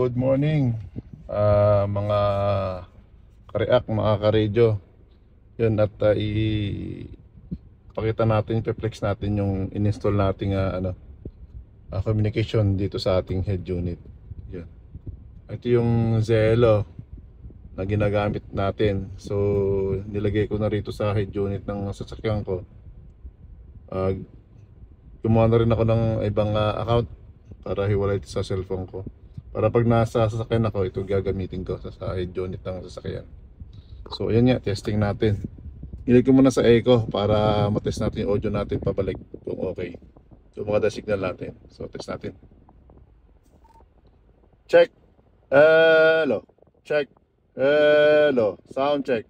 good morning mga ka-react, mga ka-radio. Yun, at ipakita natin, i-flex natin yung in-install nating communication dito sa ating head unit. Yun. Ito yung Zelo na ginagamit natin. So nilagay ko na rito sa head unit ng sasakyan ko. Gumawa na rin ako ng ibang account para hiwalay ito sa cellphone ko, para pag nasa sasakyan ako, ito gagamitin ko sa head unit ng sasakyan. So ayan nga, testing natin. Ilig ko muna sa echo para matest natin yung audio natin pabalik kung okay. So mga signal natin. So test natin. Check. Hello. Check. Hello. Sound check.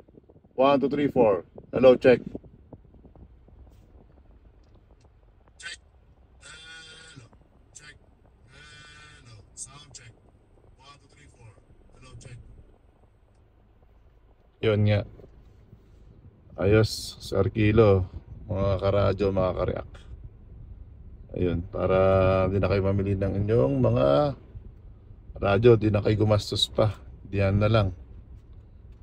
1, 2, 3, 4. Hello, check. Check. Hello. Check. Hello. Sound check. 1, 2, 3, 4. Hello, check. Yun nga. Ayos, Sir Kilo, mga karadyo, mga ka-react. Ayun, para di na kayo mamili ng inyong mga radyo, di na kayo gumastos pa. Diyan na lang.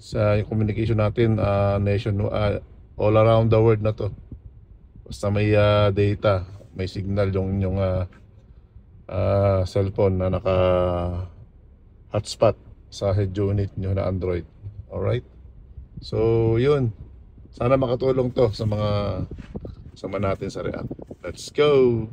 Sa yung communication natin, all around the world na to. Basta may data, may signal yung inyong cellphone na naka hotspot sa head unit nyo na Android. Alright? So, yun. Sana makatulong to sa mga natin sa React. Let's go!